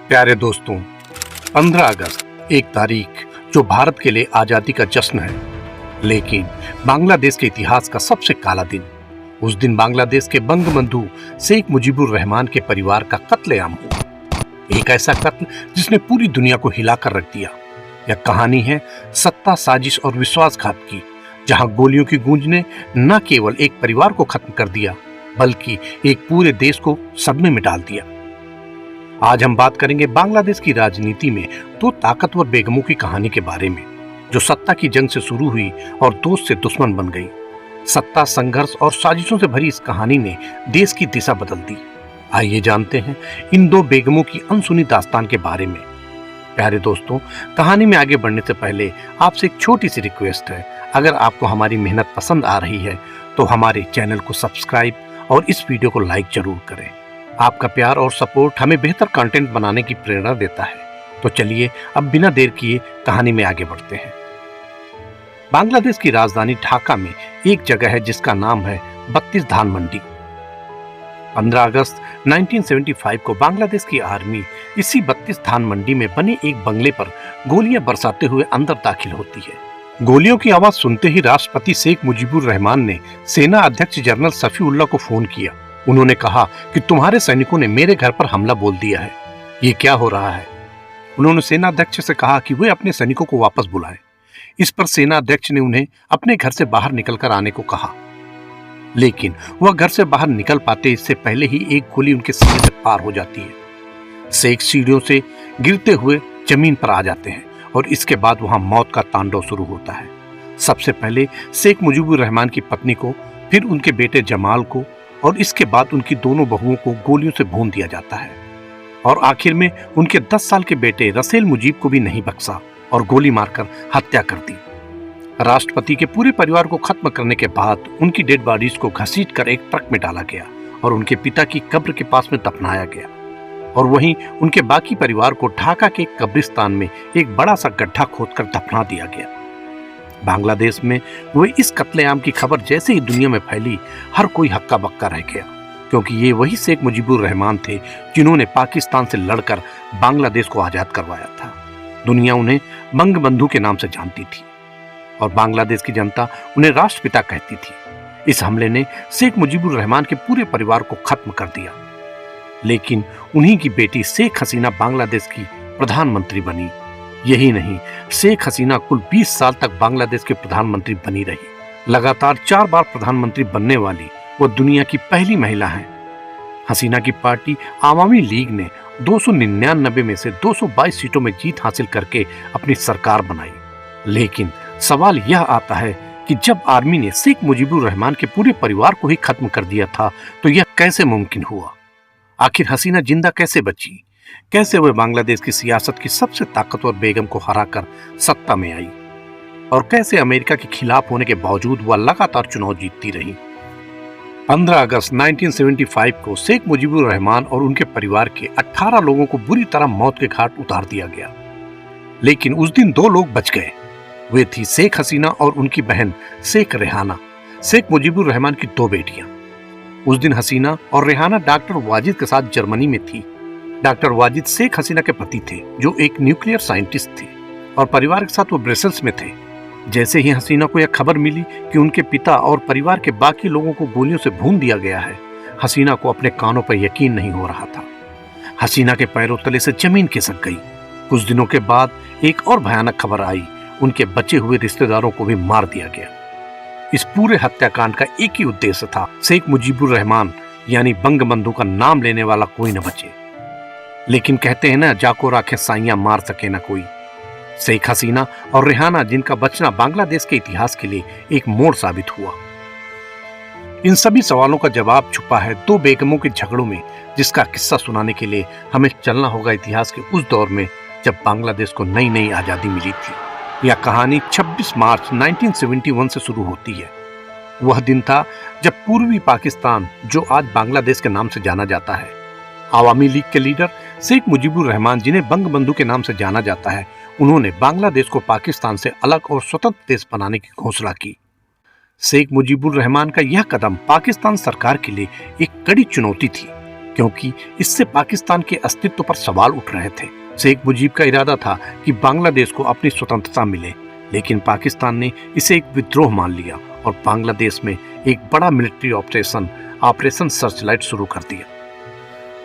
प्यारे दोस्तों, 15 अगस्त एक तारीख जो भारत के लिए आजादी का जश्न है, लेकिन बांग्लादेश के इतिहास का सबसे काला दिन। उस दिन बांग्लादेश के बंगबंधु शेख मुजीबुर रहमान के परिवार का कत्लेआम हुआ। एक ऐसा कत्ल जिसने पूरी दुनिया को हिलाकर रख दिया। यह कहानी है सत्ता, साजिश और विश्वासघात की, जहां गोलियों की गूंज ने न केवल एक परिवार को खत्म कर दिया, बल्कि एक पूरे देश को सदमे में डाल दिया। आज हम बात करेंगे बांग्लादेश की राजनीति में दो ताकतवर बेगमों की कहानी के बारे में, जो सत्ता की जंग से शुरू हुई और दोस्त से दुश्मन बन गई। सत्ता, संघर्ष और साजिशों से भरी इस कहानी ने देश की दिशा बदल दी। आइए जानते हैं इन दो बेगमों की अनसुनी दास्तान के बारे में। प्यारे दोस्तों, कहानी में आगे बढ़ने से पहले आपसे एक छोटी सी रिक्वेस्ट है। अगर आपको हमारी मेहनत पसंद आ रही है तो हमारे चैनल को सब्सक्राइब और इस वीडियो को लाइक जरूर करें। आपका प्यार और सपोर्ट हमें बेहतर कंटेंट बनाने की प्रेरणा देता है। तो चलिए अब बिना देर किए कहानी में आगे बढ़ते हैं। बांग्लादेश की राजधानी ढाका में एक जगह है जिसका नाम है 32 धान मंडी। 15 अगस्त 1975 को बांग्लादेश की आर्मी इसी 32 धान मंडी में बने एक बंगले पर गोलियां बरसाते हुए अंदर दाखिल होती है। गोलियों की आवाज सुनते ही राष्ट्रपति शेख मुजीबुर रहमान ने सेना अध्यक्ष जनरल सफीउल्लाह को फोन किया। उन्होंने कहा कि तुम्हारे सैनिकों ने मेरे घर पर हमला बोल दिया है, ये क्या हो रहा है। उन्होंने सेना अध्यक्ष से कहा कि वे अपने सैनिकों को वापस बुलाएं। इस पर सेना अध्यक्ष ने उन्हें अपने घर से बाहर निकलकर आने को कहा, लेकिन वह घर से बाहर निकल पाते इससे पहले ही एक गोली उनके सीने से पार हो जाती है। शेख सीढ़ियों से गिरते हुए जमीन पर आ जाते हैं और इसके बाद वहां मौत का तांडव शुरू होता है। सबसे पहले शेख मुजीबुर रहमान की पत्नी को, फिर उनके बेटे जमाल को और इसके बाद उनकी दोनों बहुओं को गोलियों से भून दिया जाता है और आखिर में उनके 10 साल के बेटे रसेल मुजीब को भी नहीं बख्शा और गोली मारकर हत्या कर दी। राष्ट्रपति के पूरे परिवार को खत्म करने के बाद उनकी डेड बॉडीज को घसीटकर एक ट्रक में डाला गया और उनके पिता की कब्र के पास में दफनाया गया और वहीं उनके बाकी परिवार को ढाका के कब्रिस्तान में एक बड़ा सा गड्ढा खोदकर दफना दिया गया। बांग्लादेश में हुए इस कत्लेआम की खबर जैसे ही दुनिया में फैली, हर कोई हक्का बक्का रह गया, क्योंकि ये वही शेख मुजीबुर रहमान थे जिन्होंने पाकिस्तान से लड़कर बांग्लादेश को आजाद करवाया था। दुनिया उन्हें बंगबंधु के नाम से जानती थी और बांग्लादेश की जनता उन्हें राष्ट्रपिता कहती थी। इस हमले ने शेख मुजीबुर रहमान के पूरे परिवार को खत्म कर दिया, लेकिन उन्हीं की बेटी शेख हसीना बांग्लादेश की प्रधानमंत्री बनी। यही नहीं, शेख हसीना कुल 20 साल तक बांग्लादेश के प्रधानमंत्री बनी रही। लगातार 4 बार प्रधानमंत्री बनने वाली वो दुनिया की पहली महिला हैं। हसीना की पार्टी आवामी लीग ने 299 में से 222 सीटों में जीत हासिल करके अपनी सरकार बनाई। लेकिन सवाल यह आता है कि जब आर्मी ने शेख मुजीबुर रहमान के पूरे परिवार को ही खत्म कर दिया था, तो यह कैसे मुमकिन हुआ? आखिर हसीना जिंदा कैसे बची? कैसे वह बांग्लादेश की सियासत की सबसे ताकतवर बेगम को हराकर सत्ता में आई? और कैसे अमेरिका के खिलाफ होने के बावजूद वह लगातार चुनाव जीतती रही? 15 अगस्त 1975 को शेख मुजीबुर रहमान और उनके परिवार के 18 लोगों को बुरी तरह मौत के घाट उतार दिया गया, लेकिन उस दिन 2 लोग बच गए। वे थी शेख हसीना और उनकी बहन शेख रेहाना, शेख मुजीबुर रहमान की 2 बेटियां। उस दिन हसीना और रेहाना डॉक्टर वाजिद के साथ जर्मनी में थी। डॉक्टर वाजिद शेख हसीना के पति थे, जो एक न्यूक्लियर साइंटिस्ट थे, और परिवार के साथ वो ब्रसेल्स में थे। जैसे ही हसीना को यह खबर मिली कि उनके पिता और परिवार के बाकी लोगों को गोलियों से भून दिया गया है, हसीना को अपने कानों पर यकीन नहीं हो रहा था। हसीना के पैरों तले से जमीन खिसक गई। कुछ दिनों के बाद एक और भयानक खबर आई, उनके बचे हुए रिश्तेदारों को भी मार दिया गया। इस पूरे हत्याकांड का एक ही उद्देश्य था, शेख मुजीबुर रहमान यानी बंगबंधु का नाम लेने वाला कोई न बचे। लेकिन कहते हैं ना, जाको राखे साइयां मार सके ना कोई। शेख हसीना और रेहाना, जिनका बचना बांग्लादेश के इतिहास के लिए एक मोड़ साबित हुआ। इन सभी सवालों का जवाब छुपा है 2 बेगमों के झगड़ों में, जिसका किस्सा सुनाने के लिए हमें चलना होगा इतिहास के उस दौर में जब बांग्लादेश को नई नई आजादी मिली थी। यह कहानी 26 मार्च 1971 से शुरू होती है। वह दिन था जब पूर्वी पाकिस्तान, जो आज बांग्लादेश के नाम से जाना जाता है, आवामी लीग के लीडर शेख मुजीबुर रहमान, जिन्हें बंगबंधु के नाम से जाना जाता है, उन्होंने बांग्लादेश को पाकिस्तान से अलग और स्वतंत्र देश बनाने की घोषणा की। शेख मुजीबुर रहमान का यह कदम पाकिस्तान सरकार के लिए एक कड़ी चुनौती थी। क्योंकि इससे पाकिस्तान के अस्तित्व पर सवाल उठ रहे थे। शेख मुजीब का इरादा था कि बांग्लादेश को अपनी स्वतंत्रता मिले, लेकिन पाकिस्तान ने इसे एक विद्रोह मान लिया और बांग्लादेश में एक बड़ा मिलिट्री ऑपरेशन सर्चलाइट शुरू कर दिया।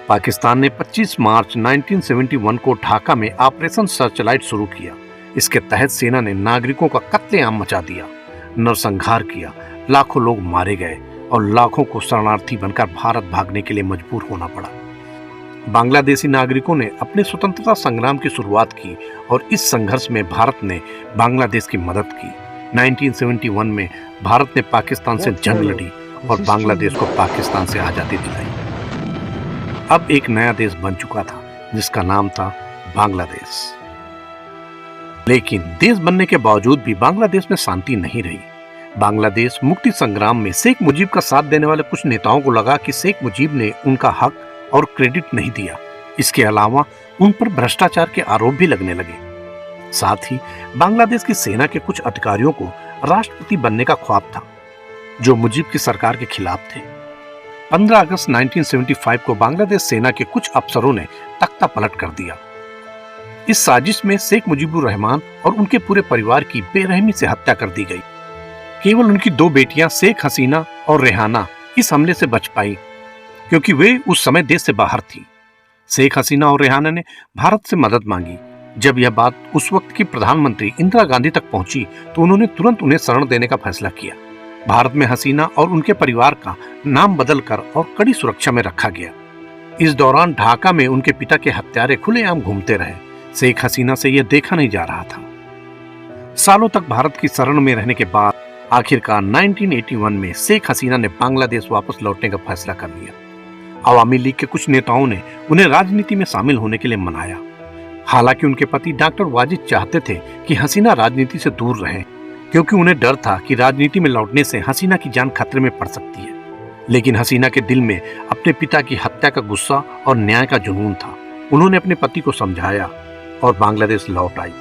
पाकिस्तान ने 25 मार्च 1971 को ढाका में ऑपरेशन सर्चलाइट शुरू किया। इसके तहत सेना ने नागरिकों का कत्लेआम मचा दिया, नरसंहार किया, लाखों लोग मारे गए और लाखों को शरणार्थी बनकर भारत भागने के लिए मजबूर होना पड़ा। बांग्लादेशी नागरिकों ने अपने स्वतंत्रता संग्राम की शुरुआत की और इस संघर्ष में भारत ने बांग्लादेश की मदद की। 1971 में भारत ने पाकिस्तान से जंग लड़ी और बांग्लादेश को पाकिस्तान से आजादी दिलाई। अब एक नया देश बन चुका था जिसका नाम था बांग्लादेश। लेकिन देश बनने के बावजूद भी बांग्लादेश में शांति नहीं रही। बांग्लादेश मुक्ति संग्राम में शेख मुजीब का साथ देने वाले कुछ नेताओं को लगा कि शेख मुजीब ने उनका हक और क्रेडिट नहीं दिया। इसके अलावा उन पर भ्रष्टाचार के आरोप भी लगने लगे। साथ ही बांग्लादेश की सेना के कुछ अधिकारियों को राष्ट्रपति बनने का ख्वाब था, जो मुजीब की सरकार के खिलाफ थे। 15 अगस्त 1975 को बांग्लादेश सेना के कुछ अफसरों ने तख्ता पलट कर दिया। इस साजिश में शेख मुजीबुर रहमान और उनके पूरे परिवार की बेरहमी से हत्या कर दी गई। केवल उनकी 2 बेटियां शेख हसीना और रेहाना इस हमले से बच पाई, क्योंकि वे उस समय देश से बाहर थी। शेख हसीना और रेहाना ने भारत से मदद मांगी। जब यह बात उस वक्त की प्रधानमंत्री इंदिरा गांधी तक पहुंची तो उन्होंने तुरंत उन्हें शरण देने का फैसला किया। भारत में हसीना और उनके परिवार का नाम बदलकर और कड़ी सुरक्षा में रखा गया। इस दौरान ढाका में उनके पिता के हत्यारे खुलेआम घूमते रहे। शेख हसीना से यह देखा नहीं जा रहा था। सालों तक भारत की शरण में रहने के बाद आखिरकार 1981 में शेख हसीना ने बांग्लादेश वापस लौटने का फैसला कर लिया। अवामी लीग के कुछ नेताओं ने उन्हें राजनीति में शामिल होने के लिए मनाया। हालांकि उनके पति डॉक्टर वाजिद चाहते थे कि हसीना राजनीति से दूर रहे, क्योंकि उन्हें डर था कि राजनीति में लौटने से हसीना की जान खतरे में पड़ सकती है। लेकिन हसीना के दिल में अपने पिता की हत्या का गुस्सा और न्याय का जुनून था। उन्होंने अपने पति को समझाया और बांग्लादेश लौट आई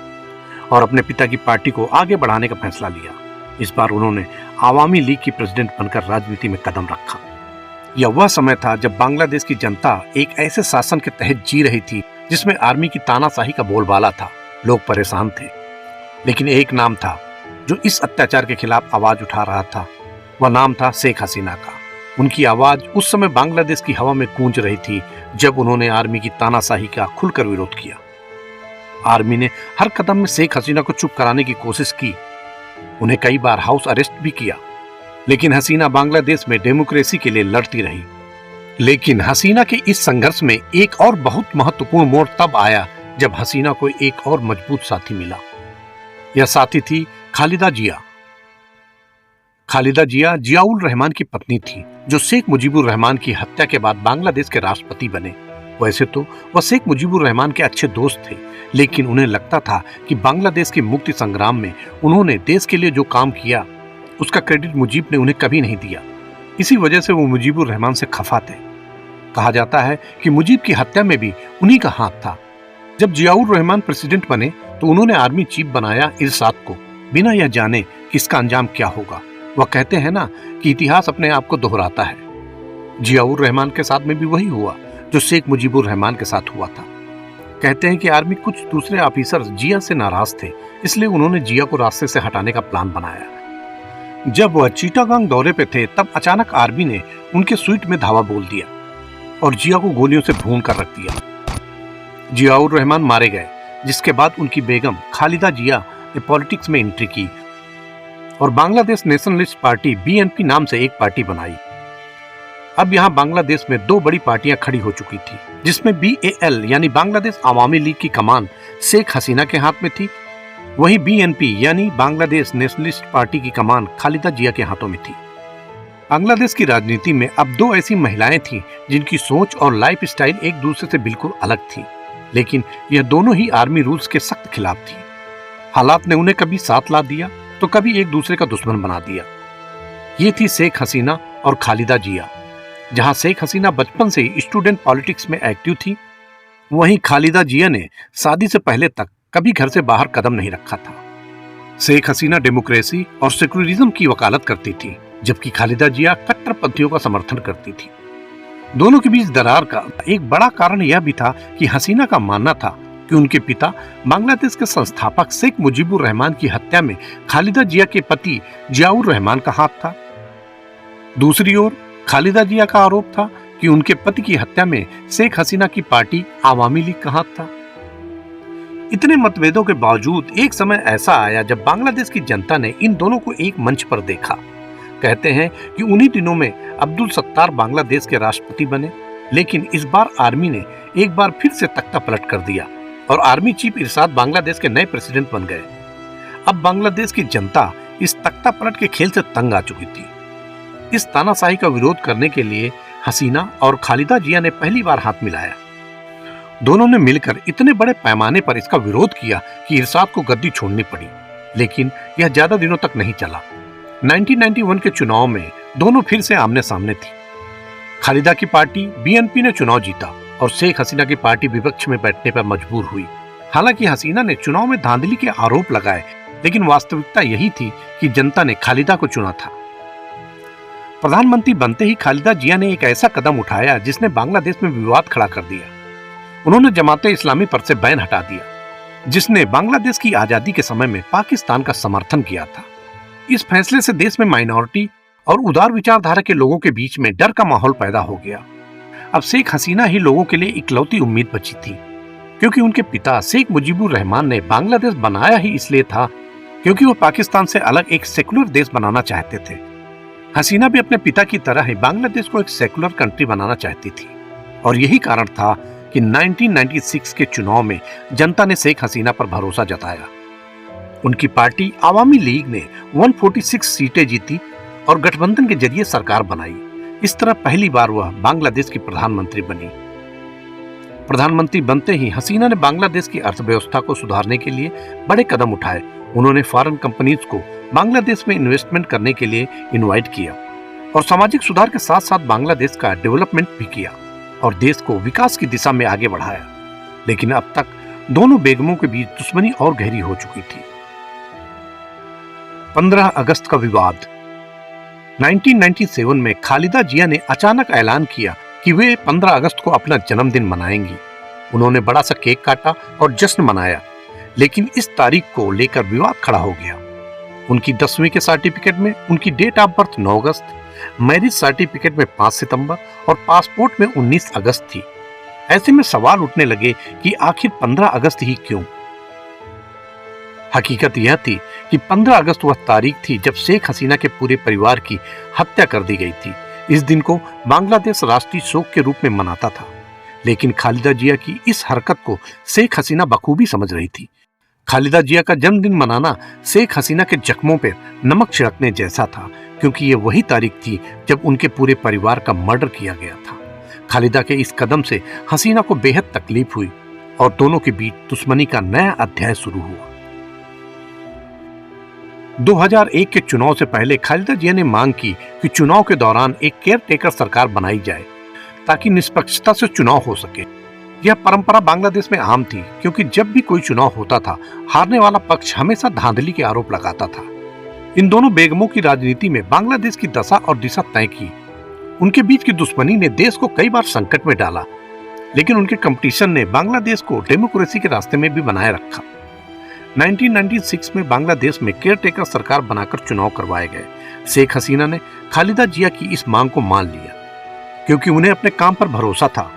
और अपने पिता की पार्टी को आगे बढ़ाने का फैसला लिया। इस बार उन्होंने आवामी लीग की प्रेसिडेंट बनकर राजनीति में कदम रखा। यह वह समय था जब बांग्लादेश की जनता एक ऐसे शासन के तहत जी रही थी जिसमें आर्मी की तानाशाही का बोलबाला था। लोग परेशान थे, लेकिन एक नाम था जो इस अत्याचार के खिलाफ आवाज उठा रहा था। वह नाम था शेख हसीना का। उनकी आवाज उस समय बांग्लादेश की हवा में गूंज रही थी जब उन्होंने आर्मी की तानाशाही का खुलकर विरोध किया। आर्मी ने हर कदम में शेख हसीना को चुप कराने की कोशिश की। उन्हें कई बार हाउस अरेस्ट भी किया, लेकिन हसीना बांग्लादेश में डेमोक्रेसी के लिए लड़ती रही। लेकिन हसीना के इस संघर्ष में एक और बहुत महत्वपूर्ण मोड़ तब आया जब हसीना को एक और मजबूत साथी मिला। यह साथी थी खालिदा जिया। खालिदा जिया जियाउल रहमान की पत्नी थी, जो शेख मुजीबुर रहमान की हत्या के बाद बांग्लादेश के राष्ट्रपति बने। वैसे तो वह शेख मुजीबुर रहमान के अच्छे दोस्त थे, लेकिन उन्हें लगता था कि बांग्लादेश के मुक्ति संग्राम में उन्होंने देश के लिए जो काम किया उसका क्रेडिट मुजीब ने उन्हें कभी नहीं दिया। इसी वजह से वो मुजीबुर रहमान से खफा थे। कहा जाता है कि मुजीब की हत्या में भी उन्हीं का हाथ था। जब जियाउर रहमान प्रेसिडेंट बने तो उन्होंने आर्मी चीफ बनाया इरशाद को, बिना यह जाने कि इसका अंजाम क्या होगा। वह कहते हैं ना कि इतिहास अपने आप को दोहराता है। जियाउर रहमान के साथ में भी वही हुआ जो शेख मुजीबुर रहमान के साथ हुआ था। कहते हैं कि आर्मी कुछ दूसरे ऑफिसर जिया से नाराज थे, इसलिए उन्होंने जिया को रास्ते से हटाने का प्लान बनाया। जब वह चिटागांग दौरे पे थे तब अचानक आर्मी ने उनके स्वीट में धावा बोल दिया और जिया को गोलियों से भून कर रख दिया। जियाउर रहमान मारे गए, जिसके बाद उनकी बेगम खालिदा जिया ने पॉलिटिक्स में एंट्री की और बांग्लादेश नेशनलिस्ट पार्टी बीएनपी नाम से एक पार्टी बनाई। अब यहाँ बांग्लादेश में 2 बड़ी पार्टियां खड़ी हो चुकी थी, जिसमें BAL यानी बांग्लादेश आवामी लीग की कमान शेख हसीना के हाथ में थी, वहीं BNP यानी बांग्लादेश नेशनलिस्ट पार्टी की कमान खालिदा जिया के हाथों में थी। बांग्लादेश की राजनीति में अब 2 ऐसी महिलाएं थीं जिनकी सोच और लाइफ स्टाइल एक दूसरे से बिल्कुल अलग थी, लेकिन यह दोनों ही आर्मी रूल्स के सख्त खिलाफ थी। हालात ने उन्हें कभी साथ ला दिया तो कभी एक दूसरे का दुश्मन बना दिया। ये थी शेख हसीना और खालिदा जिया। जहां शेख हसीना बचपन से ही स्टूडेंट पॉलिटिक्स में एक्टिव थी, वहीं खालिदा जिया ने शादी से पहले तक कभी घर से बाहर कदम नहीं रखा था। शेख हसीना डेमोक्रेसी और सेक्युलरिज्म की वकालत करती थी, जबकि खालिदा जिया कट्टरपंथियों का समर्थन करती थी। दोनों के बीच दरार का एक बड़ा कारण यह भी था कि हसीना का मानना था कि उनके पिता बांग्लादेश के संस्थापक शेख मुजीबुर रहमान की हत्या में खालिदा जिया के पति जियाउर रहमान का हाथ था। दूसरी ओर खालिदा जिया का आरोप था कि उनके पति की हत्या में शेख हसीना की पार्टी आवामी लीग का हाथ था। इतने मतभेदों के बावजूद एक समय ऐसा आया जब बांग्लादेश की जनता ने इन दोनों को एक मंच पर देखा। कहते हैं कि उन्हीं दिनों में अब्दुल सत्तार बांग्लादेश के राष्ट्रपति बने, लेकिन इस बार आर्मी ने एक बार फिर से तख्ता पलट कर दिया और आर्मी चीफ इरशाद बांग्लादेश के नए प्रेसिडेंट बन गए। अब बांग्लादेश की जनता इस तख्ता पलट के खेल से तंग आ चुकी थी। इस तानाशाही का विरोध करने के लिए हसीना और खालिदा जिया ने पहली बार हाथ मिलाया। दोनों ने मिलकर इतने बड़े पैमाने पर इसका विरोध किया कि इरशाद को गद्दी छोड़नी पड़ी, लेकिन यह ज्यादा दिनों तक नहीं चला। 1991 के चुनाव में दोनों फिर से आमने सामने थी। खालिदा की पार्टी बीएनपी ने चुनाव जीता और शेख हसीना की पार्टी विपक्ष में बैठने पर मजबूर हुई। हालांकि हसीना ने चुनाव में धांधली के आरोप लगाए, लेकिन वास्तविकता यही थी कि जनता ने खालिदा को चुना था। प्रधानमंत्री बनते ही खालिदा जिया ने एक ऐसा कदम उठाया जिसने बांग्लादेश में विवाद खड़ा कर दिया। उन्होंने जमाते इस्लामी पर से बैन हटा दिया, जिसने बांग्लादेश की आजादी के समय में पाकिस्तान का समर्थन किया था। इस फैसले से देश में माइनॉरिटी और उदार विचारधारा के लोगों के बीच में डर का माहौल पैदा हो गया। अब शेख हसीना ही लोगों के लिए इकलौती उम्मीद बची थी, क्योंकि उनके पिता शेख मुजीबुर रहमान ने बांग्लादेश बनाया ही इसलिए था क्योंकि वो पाकिस्तान से अलग एक सेकुलर देश बनाना चाहते थे। हसीना भी अपने पिता की तरह ही बांग्लादेश को एक सेकुलर कंट्री बनाना चाहती थी, और यही कारण था कि 1996 के चुनाव में जनता ने शेख हसीना पर भरोसा जताया। उनकी पार्टी आवामी लीग ने 146 सीटें जीती और गठबंधन के जरिए सरकार बनाई। इस तरह पहली बार वह बांग्लादेश की प्रधानमंत्री बनी। प्रधानमंत्री बनते ही हसीना ने बांग्लादेश की अर्थव्यवस्था को सुधारने के लिए बड़े कदम उठाए। उन्होंने फॉरेन कंपनीज को बांग्लादेश में इन्वेस्टमेंट करने के लिए इनवाइट किया और सामाजिक सुधार के साथ साथ बांग्लादेश का डेवलपमेंट भी किया और देश को विकास की दिशा में आगे बढ़ाया। लेकिन अब तक दोनों बेगमों के बीच दुश्मनी और गहरी हो चुकी थी। 15 अगस्त का विवाद। 1997 में खालिदा जिया ने अचानक ऐलान किया कि वे 15 अगस्त को अपना जन्मदिन मनाएंगी। उन्होंने बड़ा सा केक काटा और जश्न मनाया, लेकिन इस तारीख को लेकर विवाद खड़ा हो गया। उनकी 10वीं के सर्टिफिकेट में उनकी डेट ऑफ बर्थ 9 अगस्त, मैरिज सर्टिफिकेट में 5 सितंबर और पासपोर्ट में 19 अगस्त थी। ऐसे में सवाल उठने लगे कि आखिर 15 अगस्त ही क्यों? हकीकत यह थी कि 15 अगस्त वह तारीख थी जब शेख हसीना के पूरे परिवार की हत्या कर दी गई थी। इस दिन को बांग्लादेश राष्ट्रीय शोक के रूप में मनाता था, लेकिन खालिदा जिया की इस हरकत को शेख हसीना बखूबी समझ रही थी। खालिदा जिया का जन्मदिन मनाना शेख हसीना के जख्मों पर नमक छिड़कने जैसा था, क्योंकि ये वही तारीख थी जब उनके पूरे परिवार का मर्डर किया गया था। खालिदा के इस कदम से हसीना को बेहद तकलीफ हुई और दोनों के बीच दुश्मनी का नया अध्याय शुरू हुआ। 2001 के चुनाव से पहले खालिदा जिया ने मांग की कि चुनाव के दौरान एक केयर टेकर सरकार बनाई जाए ताकि निष्पक्षता से चुनाव हो सके। यह परंपरा बांग्लादेश में आम थी, क्योंकि जब भी कोई चुनाव होता था हारने वाला पक्ष हमेशा धांधली के आरोप लगाता था। इन दोनों बेगमों की राजनीति में बांग्लादेश की दशा और दिशा तय की। उनके बीच की दुश्मनी ने देश को कई बार संकट में डाला, लेकिन उनके कंपटीशन ने बांग्लादेश को डेमोक्रेसी के रास्ते में भी बनाए रखा। 1996 में बांग्लादेश में केयर टेकर सरकार बनाकर चुनाव करवाए गए। शेख हसीना ने खालिदा जिया की इस मांग को मान लिया, क्योंकि उन्हें अपने काम पर भरोसा था।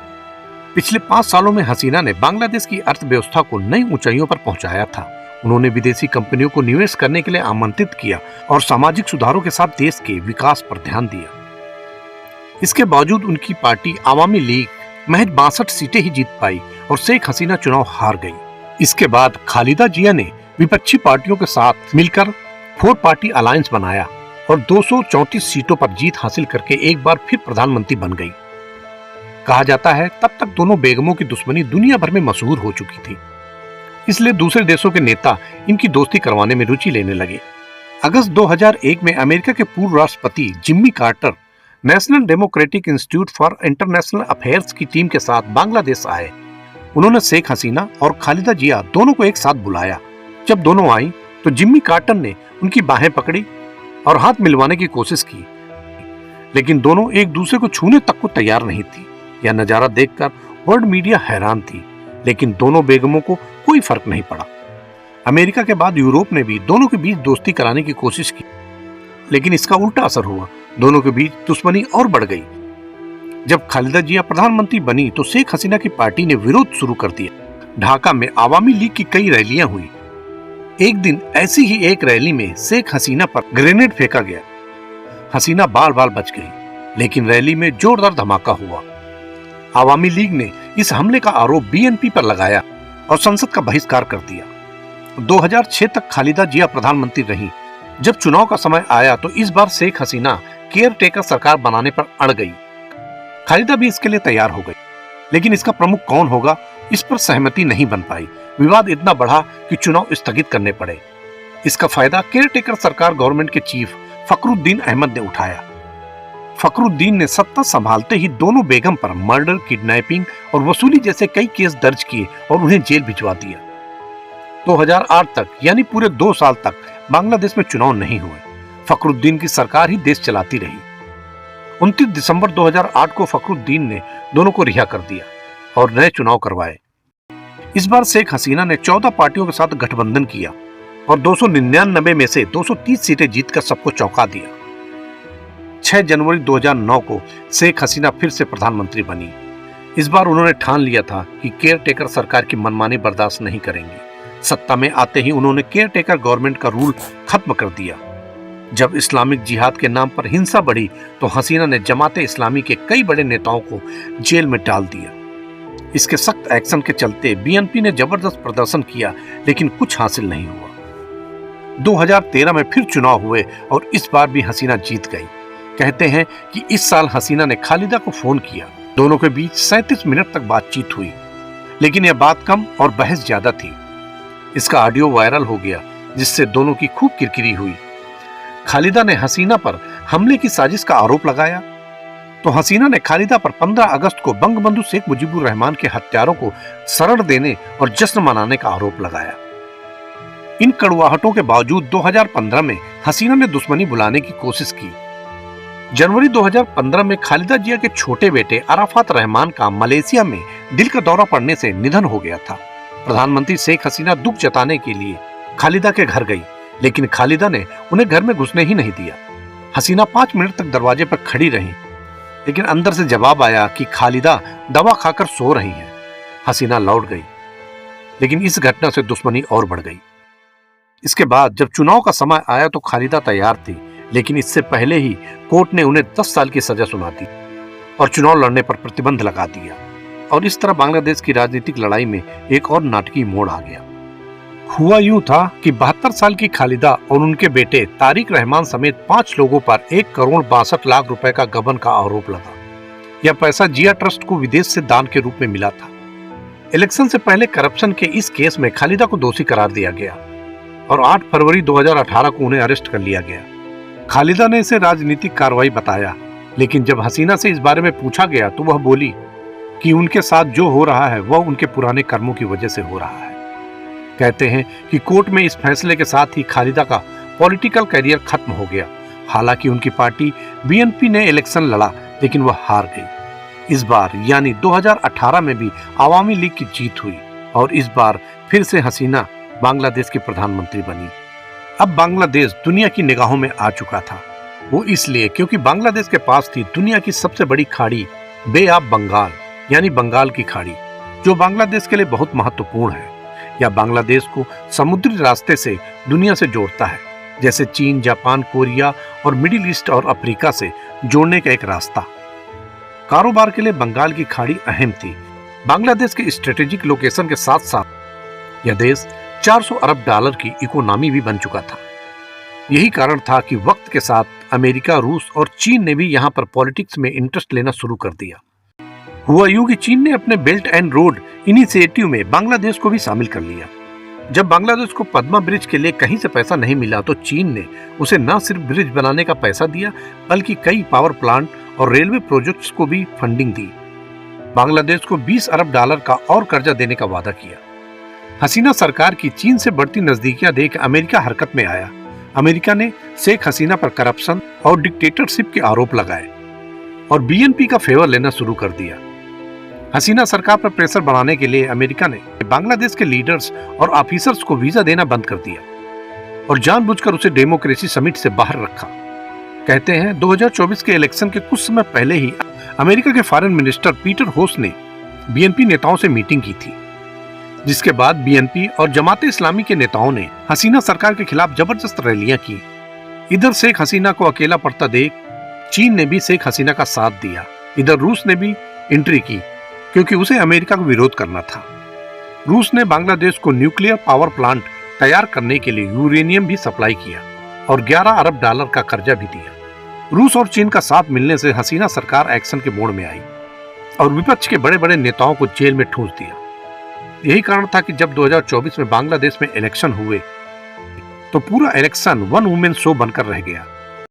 पिछले 5 सालों में हसीना ने बांग्लादेश की अर्थव्यवस्था को नई ऊंचाइयों पर पहुंचाया था। उन्होंने विदेशी कंपनियों को निवेश करने के लिए आमंत्रित किया और सामाजिक सुधारों के साथ देश के विकास पर ध्यान दिया। इसके बावजूद उनकी पार्टी आवामी लीग महज 62 सीटें ही जीत पाई और शेख हसीना चुनाव हार गई। इसके बाद खालिदा जिया ने विपक्षी पार्टियों के साथ मिलकर 4 पार्टी अलायंस बनाया और 234 सीटों पर जीत हासिल करके एक बार फिर प्रधानमंत्री बन गई। कहा जाता है तब तक दोनों बेगमों की दुश्मनी दुनिया भर में मशहूर हो चुकी थी, इसलिए दूसरे देशों के नेता इनकी दोस्ती करवाने में रुचि लेने लगे। अगस्त 2001 में अमेरिका के पूर्व राष्ट्रपति Jimmy Carter national democratic institute for international affairs की टीम के साथ बांग्लादेश आए। उन्होंने शेख हसीना और खालिदा जिया दोनों को एक साथ बुलाया। जब दोनों आई तो जिम्मी कार्टर ने उनकी बाहें पकड़ी और हाथ मिलवाने की कोशिश की, लेकिन दोनों एक दूसरे को छूने तक को तैयार नहीं थी। यह नजारा देखकर वर्ल्ड मीडिया हैरान थी, लेकिन दोनों बेगमों को कोई फर्क नहीं पड़ा। अमेरिका के बाद यूरोप ने भी दोनों के बीच दोस्ती कराने की कोशिश की, लेकिन इसका उल्टा असर हुआ। दोनों के बीच दुश्मनी और बढ़ गई। जब खालिदा जिया प्रधानमंत्री बनी तो शेख हसीना की पार्टी ने विरोध शुरू कर दिया। ढाका में आवामी लीग की कई रैलियां हुई। एक दिन ऐसी ही एक रैली में शेख हसीना पर ग्रेनेड फेंका गया। हसीना बाल बाल बच गई, लेकिन रैली में जोरदार धमाका हुआ। आवामी लीग ने इस हमले का आरोप बीएनपी पर लगाया और संसद का बहिष्कार कर दिया। 2006 तक खालिदा जिया प्रधानमंत्री रही। जब चुनाव का समय आया तो इस बार शेख हसीना केयर टेकर सरकार बनाने पर अड़ गई। खालिदा भी इसके लिए तैयार हो गई, लेकिन इसका प्रमुख कौन होगा, इस पर सहमति नहीं बन पाई। विवाद इतना बढ़ा कि चुनाव स्थगित करने पड़े। इसका फायदा केयर टेकर सरकार गवर्नमेंट के चीफ फखरुद्दीन अहमद ने उठाया। फखरुद्दीन ने सत्ता संभालते ही दोनों बेगम पर मर्डर, किडनैपिंग और वसूली जैसे कई केस दर्ज किए और उन्हें जेल भिजवा दिया। 2008 तक यानी पूरे 2 साल तक बांग्लादेश में चुनाव नहीं हुए। फखरुद्दीन की सरकार ही देश चलाती रही। 29 दिसंबर 2008 को फखरुद्दीन ने दोनों को रिहा कर दिया और नए चुनाव करवाए। इस बार शेख हसीना ने 14 पार्टियों के साथ गठबंधन किया और 299 में से 230 सीटें जीतकर सबको चौंका दिया। 6 जनवरी 2009 को शेख हसीना फिर से प्रधानमंत्री बनी। इस बार उन्होंने ठान लिया था कि केयर टेकर सरकार की मनमानी बर्दाश्त नहीं करेंगे। सत्ता में आते ही उन्होंने केयर टेकर गवर्नमेंट का रूल खत्म कर दिया। जब इस्लामिक जिहाद के नाम पर हिंसा बढ़ी तो हसीना ने जमाते इस्लामी के कई बड़े नेताओं को जेल में डाल दिया। इसके सख्त एक्शन के चलते बीएनपी ने जबरदस्त प्रदर्शन किया, लेकिन कुछ हासिल नहीं हुआ। 2013 में फिर चुनाव हुए और इस बार भी हसीना जीत गई। कहते हैं कि इस साल हसीना ने खालिदा को फोन किया। दोनों के बीच 37 मिनट तक बातचीत हुई, लेकिन यह बात कम और बहस ज्यादा थी। इसका ऑडियो वायरल हो गया, जिससे दोनों की खूब किरकिरी हुई। खालिदा ने हसीना पर हमले की साजिश का आरोप लगाया तो हसीना ने खालिदा पर 15 अगस्त को बंगबंधु शेख मुजीबुर रहमान के हत्यारों को शरण देने और जश्न मनाने का आरोप लगाया। इन कड़वाहटों के बावजूद 2015 में हसीना ने दुश्मनी बुलाने की कोशिश की। जनवरी 2015 में खालिदा जिया के छोटे बेटे अराफात रहमान का मलेशिया में दिल का दौरा पड़ने से निधन हो गया था। प्रधानमंत्री शेख हसीना दुख जताने के लिए खालिदा के घर गई, लेकिन खालिदा ने उन्हें घर में घुसने ही नहीं दिया। हसीना 5 मिनट तक दरवाजे पर खड़ी रही, लेकिन अंदर से जवाब आया कि खालिदा दवा खाकर सो रही हैं। हसीना लौट गई, लेकिन इस घटना से दुश्मनी और बढ़ गई। इसके बाद जब चुनाव का समय आया तो खालिदा तैयार थी, लेकिन इससे पहले ही कोर्ट ने उन्हें 10 साल की सजा सुना दी और चुनाव लड़ने पर प्रतिबंध लगा दिया। और इस तरह बांग्लादेश की राजनीतिक लड़ाई में एक और नाटकीय मोड़ आ गया। हुआ यूं था कि 72 साल की खालिदा और उनके बेटे तारिक रहमान समेत 5 लोगों पर 1 करोड़ 62 लाख रुपए का गबन का आरोप लगा। यह पैसा जिया ट्रस्ट को विदेश से दान के रूप में मिला था। इलेक्शन से पहले करप्शन के इस केस में खालिदा को दोषी करार दिया गया और 8 फरवरी 2018 को उन्हें अरेस्ट कर लिया गया। खालिदा ने इसे राजनीतिक कार्रवाई बताया, लेकिन जब हसीना से इस बारे में पूछा गया तो वह बोली कि उनके साथ जो हो रहा है वह उनके पुराने कर्मों की वजह से हो रहा है। कहते हैं कि कोर्ट में इस फैसले के साथ ही खालिदा का पॉलिटिकल करियर खत्म हो गया। हालांकि उनकी पार्टी बीएनपी ने इलेक्शन लड़ा, लेकिन वह हार गई। इस बार यानी 2018 में भी आवामी लीग की जीत हुई और इस बार फिर से हसीना बांग्लादेश की प्रधानमंत्री बनी। अब बांग्लादेश दुनिया की निगाहों में आ चुका था। वो इसलिए क्योंकि बांग्लादेश के पास थी दुनिया की सबसे बड़ी खाड़ी बे ऑफ बंगाल यानी बंगाल की खाड़ी, जो बांग्लादेश के लिए बहुत महत्वपूर्ण है। यह बांग्लादेश को समुद्री रास्ते से दुनिया से जोड़ता है, जैसे चीन, जापान, कोरिया और मिडिल ईस्ट और अफ्रीका से जोड़ने का एक रास्ता। कारोबार के लिए बंगाल की खाड़ी अहम थी। बांग्लादेश के स्ट्रेटेजिक लोकेशन के साथ साथ यह देश 400 अरब डॉलर की इकोनॉमी भी बन चुका था। यही कारण था कि वक्त के साथ अमेरिका, रूस और चीन ने भी यहाँ पर पॉलिटिक्स में इंटरेस्ट लेना शुरू कर दिया। हुआ यूं कि चीन ने अपने बेल्ट एंड रोड इनिशिएटिव में बांग्लादेश को भी शामिल कर लिया। जब बांग्लादेश को पद्मा ब्रिज के लिए कहीं से पैसा नहीं मिला तो चीन ने उसे न सिर्फ ब्रिज बनाने का पैसा दिया, बल्कि कई पावर प्लांट और रेलवे प्रोजेक्ट्स को भी फंडिंग दी। बांग्लादेश को 20 अरब डॉलर का और कर्जा देने का वादा किया। हसीना सरकार की चीन से बढ़ती नजदीकियां देख अमेरिका हरकत में आया। अमेरिका ने शेख हसीना पर करप्शन और डिक्टेटरशिप के आरोप लगाए। और बीएनपी का फेवर लेना शुरू कर दिया। हसीना सरकार पर प्रेशर बनाने के लिए अमेरिका ने बांग्लादेश के लीडर्स और ऑफिसर्स को वीजा देना बंद कर दिया और जानबूझकर उसे डेमोक्रेसी समिट से बाहर रखा। कहते हैं 2024 के इलेक्शन के कुछ समय पहले ही अमेरिका के फॉरेन मिनिस्टर पीटर होस ने बीएनपी नेताओं से मीटिंग की थी, जिसके बाद बीएनपी और जमात इस्लामी के नेताओं ने हसीना सरकार के खिलाफ जबरदस्त रैलियां की। इधर शेख हसीना को अकेला पड़ता देख चीन ने भी शेख हसीना का साथ दिया। इधर रूस ने भी एंट्री की क्योंकि उसे अमेरिका को विरोध करना था। रूस ने बांग्लादेश को न्यूक्लियर पावर प्लांट तैयार करने के लिए यूरेनियम भी सप्लाई किया और 11 अरब डॉलर का कर्जा भी दिया। रूस और चीन का साथ मिलने से हसीना सरकार एक्शन के मोड में आई और विपक्ष के बड़े बड़े नेताओं को जेल में ठूंस दिया। यही कारण था कि जब 2024 में बांग्लादेश में इलेक्शन हुए तो पूरा इलेक्शन वन वुमेन शो बनकर रह गया।